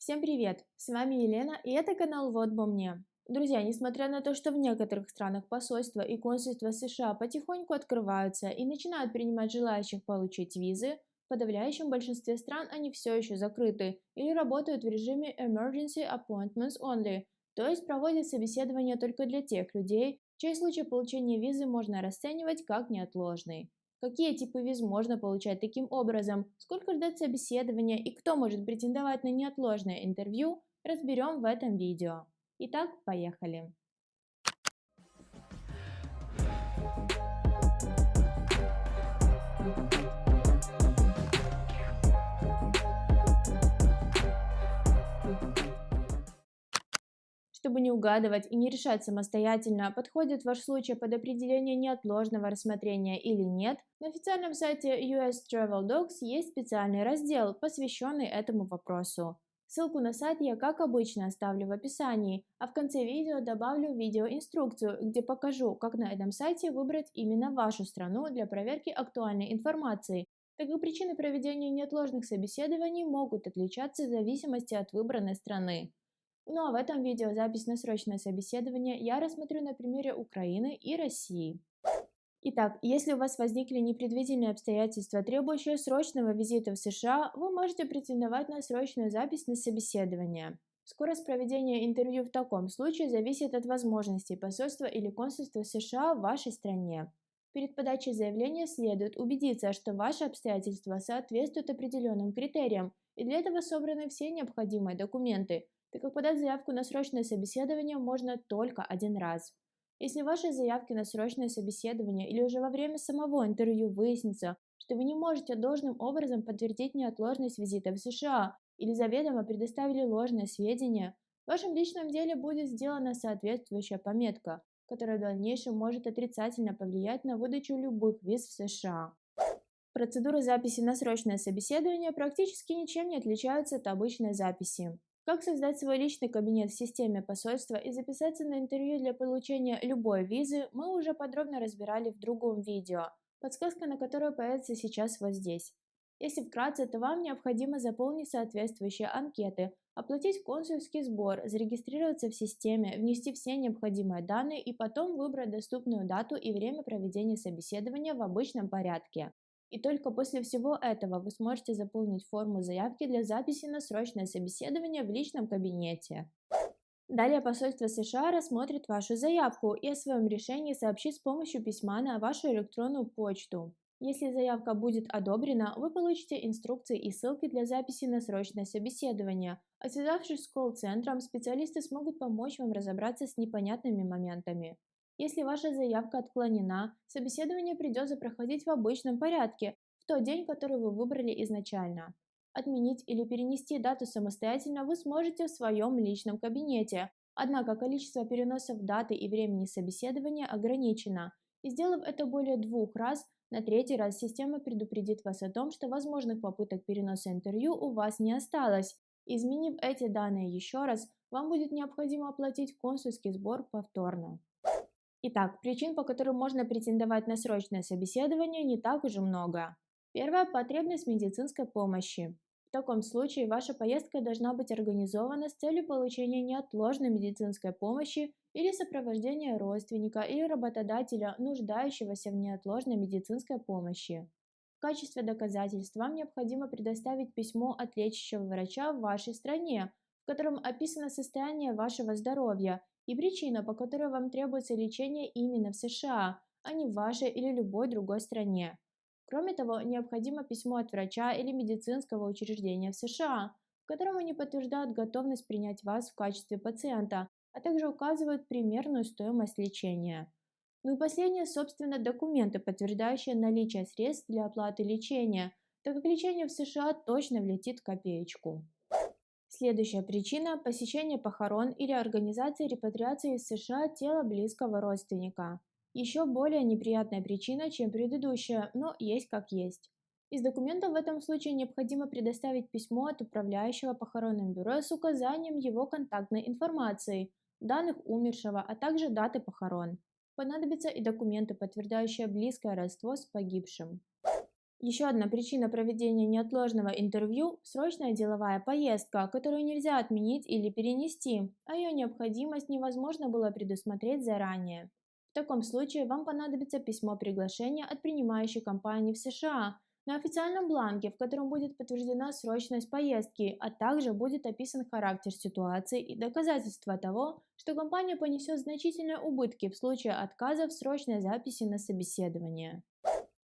Всем привет! С вами Елена, и это канал «Вот бы мне». Друзья, несмотря на то, что в некоторых странах посольства и консульства США потихоньку открываются и начинают принимать желающих получить визы, в подавляющем большинстве стран они все еще закрыты или работают в режиме Emergency Appointments Only, то есть проводят собеседования только для тех людей, чей случай получения визы можно расценивать как неотложный. Какие типы виз можно получать таким образом, сколько ждать собеседования и кто может претендовать на неотложное интервью, разберем в этом видео. Итак, поехали. Чтобы не угадывать и не решать самостоятельно, подходит ваш случай под определение неотложного рассмотрения или нет, на официальном сайте US Travel Docs есть специальный раздел, посвященный этому вопросу. Ссылку на сайт я, как обычно, оставлю в описании, а в конце видео добавлю видеоинструкцию, где покажу, как на этом сайте выбрать именно вашу страну для проверки актуальной информации, так как причины проведения неотложных собеседований могут отличаться в зависимости от выбранной страны. Ну а в этом видео запись на срочное собеседование я рассмотрю на примере Украины и России. Итак, если у вас возникли непредвиденные обстоятельства, требующие срочного визита в США, вы можете претендовать на срочную запись на собеседование. Скорость проведения интервью в таком случае зависит от возможностей посольства или консульства США в вашей стране. Перед подачей заявления следует убедиться, что ваши обстоятельства соответствуют определенным критериям, и для этого собраны все необходимые документы, так как подать заявку на срочное собеседование можно только один раз. Если в вашей заявке на срочное собеседование или уже во время самого интервью выяснится, что вы не можете должным образом подтвердить неотложность визита в США или заведомо предоставили ложные сведения, в вашем личном деле будет сделана соответствующая пометка, которая в дальнейшем может отрицательно повлиять на выдачу любых виз в США. Процедура записи на срочное собеседование практически ничем не отличается от обычной записи. Как создать свой личный кабинет в системе посольства и записаться на интервью для получения любой визы, мы уже подробно разбирали в другом видео, подсказка на которое появится сейчас вот здесь. Если вкратце, то вам необходимо заполнить соответствующие анкеты, оплатить консульский сбор, зарегистрироваться в системе, внести все необходимые данные и потом выбрать доступную дату и время проведения собеседования в обычном порядке. И только после всего этого вы сможете заполнить форму заявки для записи на срочное собеседование в личном кабинете. Далее посольство США рассмотрит вашу заявку и о своем решении сообщит с помощью письма на вашу электронную почту. Если заявка будет одобрена, вы получите инструкции и ссылки для записи на срочное собеседование, а связавшись с колл-центром, специалисты смогут помочь вам разобраться с непонятными моментами. Если ваша заявка отклонена, собеседование придется проходить в обычном порядке, в тот день, который вы выбрали изначально. Отменить или перенести дату самостоятельно вы сможете в своем личном кабинете, однако количество переносов даты и времени собеседования ограничено, и сделав это более 2 раз, на третий раз система предупредит вас о том, что возможных попыток переноса интервью у вас не осталось. Изменив эти данные еще раз, вам будет необходимо оплатить консульский сбор повторно. Итак, причин, по которым можно претендовать на срочное собеседование, не так уж и много. Первая– потребность в медицинской помощи. В таком случае ваша поездка должна быть организована с целью получения неотложной медицинской помощи или сопровождения родственника или работодателя, нуждающегося в неотложной медицинской помощи. В качестве доказательств вам необходимо предоставить письмо от лечащего врача в вашей стране, в котором описано состояние вашего здоровья и причина, по которой вам требуется лечение именно в США, а не в вашей или любой другой стране. Кроме того, необходимо письмо от врача или медицинского учреждения в США, в котором они подтверждают готовность принять вас в качестве пациента, а также указывают примерную стоимость лечения. Ну и последнее, собственно, документы, подтверждающие наличие средств для оплаты лечения, так как лечение в США точно влетит в копеечку. Следующая причина– посещение похорон или организация репатриации из США тела близкого родственника. Еще более неприятная причина, чем предыдущая, но есть как есть. Из документов в этом случае необходимо предоставить письмо от управляющего похоронным бюро с указанием его контактной информации, данных умершего, а также даты похорон. Понадобятся и документы, подтверждающие близкое родство с погибшим. Еще одна причина проведения неотложного интервью – срочная деловая поездка, которую нельзя отменить или перенести, а ее необходимость невозможно было предусмотреть заранее. В таком случае вам понадобится письмо приглашения от принимающей компании в США на официальном бланке, в котором будет подтверждена срочность поездки, а также будет описан характер ситуации и доказательства того, что компания понесет значительные убытки в случае отказа в срочной записи на собеседование.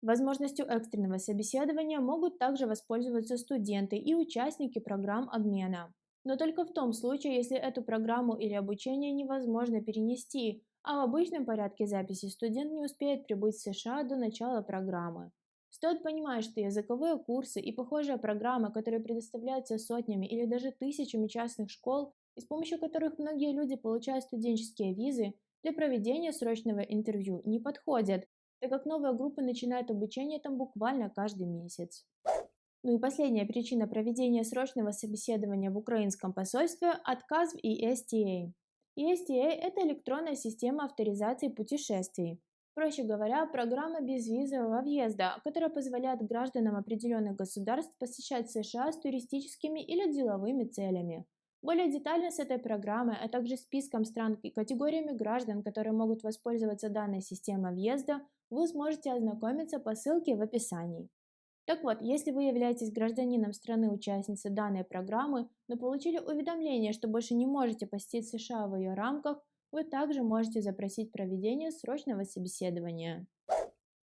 Возможностью экстренного собеседования могут также воспользоваться студенты и участники программ обмена. Но только в том случае, если эту программу или обучение невозможно перенести, а в обычном порядке записи студент не успеет прибыть в США до начала программы. Стоит понимать, что языковые курсы и похожие программы, которые предоставляются сотнями или даже тысячами частных школ, и с помощью которых многие люди получают студенческие визы, для проведения срочного интервью не подходят, так как новые группы начинают обучение там буквально каждый месяц. Ну и последняя причина проведения срочного собеседования в украинском посольстве – отказ в ESTA. ESTA – это электронная система авторизации путешествий. Проще говоря, программа безвизового въезда, которая позволяет гражданам определенных государств посещать США с туристическими или деловыми целями. Более детально с этой программой, а также списком стран и категориями граждан, которые могут воспользоваться данной системой въезда, вы сможете ознакомиться по ссылке в описании. Так вот, если вы являетесь гражданином страны-участницы данной программы, но получили уведомление, что больше не можете посетить США в ее рамках, вы также можете запросить проведение срочного собеседования.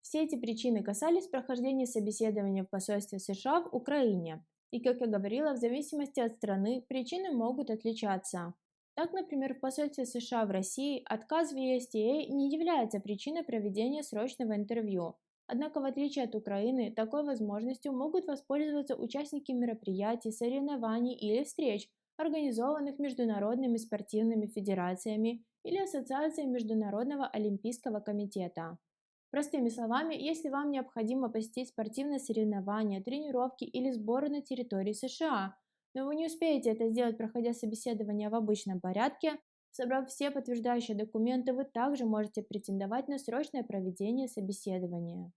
Все эти причины касались прохождения собеседования в посольстве США в Украине. И, как я говорила, в зависимости от страны причины могут отличаться. Так, например, в посольстве США в России отказ в ESTA не является причиной проведения срочного интервью. Однако, в отличие от Украины, такой возможностью могут воспользоваться участники мероприятий, соревнований или встреч, организованных международными спортивными федерациями или Ассоциацией Международного олимпийского комитета. Простыми словами, если вам необходимо посетить спортивные соревнования, тренировки или сборы на территории США, но вы не успеете это сделать, проходя собеседование в обычном порядке, собрав все подтверждающие документы, вы также можете претендовать на срочное проведение собеседования.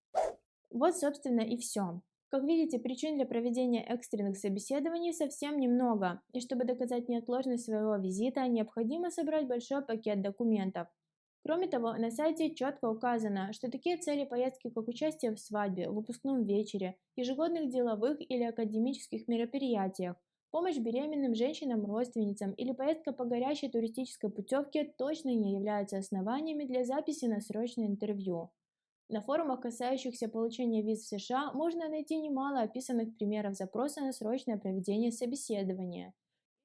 Вот, собственно, и все. Как видите, причин для проведения экстренных собеседований совсем немного, и чтобы доказать неотложность своего визита, необходимо собрать большой пакет документов. Кроме того, на сайте четко указано, что такие цели поездки, как участие в свадьбе, выпускном вечере, ежегодных деловых или академических мероприятиях, помощь беременным женщинам-родственницам или поездка по горящей туристической путевке точно не являются основаниями для записи на срочное интервью. На форумах, касающихся получения виз в США, можно найти немало описанных примеров запроса на срочное проведение собеседования.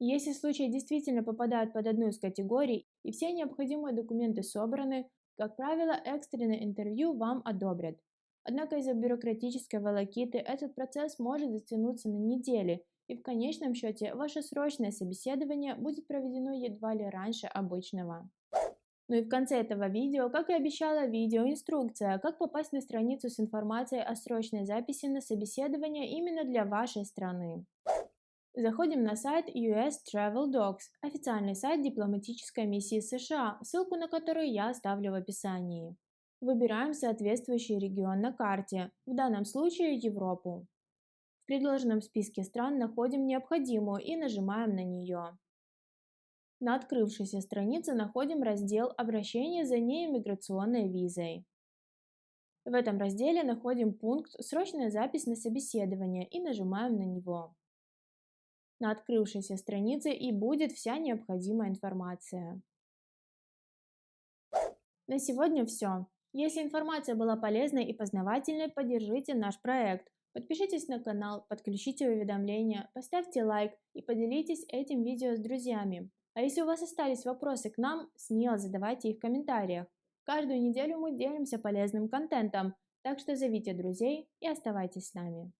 И если случай действительно попадает под одну из категорий и все необходимые документы собраны, как правило, экстренное интервью вам одобрят. Однако из-за бюрократической волокиты этот процесс может затянуться на недели, и в конечном счете ваше срочное собеседование будет проведено едва ли раньше обычного. Ну и в конце этого видео, как и обещала, видеоинструкция, как попасть на страницу с информацией о срочной записи на собеседование именно для вашей страны. Заходим на сайт US Travel Docs, официальный сайт дипломатической миссии США, ссылку на которую я оставлю в описании. Выбираем соответствующий регион на карте, в данном случае Европу. В предложенном списке стран находим необходимую и нажимаем на нее. На открывшейся странице находим раздел «Обращение за неиммиграционной визой». В этом разделе находим пункт «Срочная запись на собеседование» и нажимаем на него. На открывшейся странице и будет вся необходимая информация. На сегодня все. Если информация была полезной и познавательной, поддержите наш проект. Подпишитесь на канал, подключите уведомления, поставьте лайк и поделитесь этим видео с друзьями. А если у вас остались вопросы к нам, смело задавайте их в комментариях. Каждую неделю мы делимся полезным контентом, так что зовите друзей и оставайтесь с нами.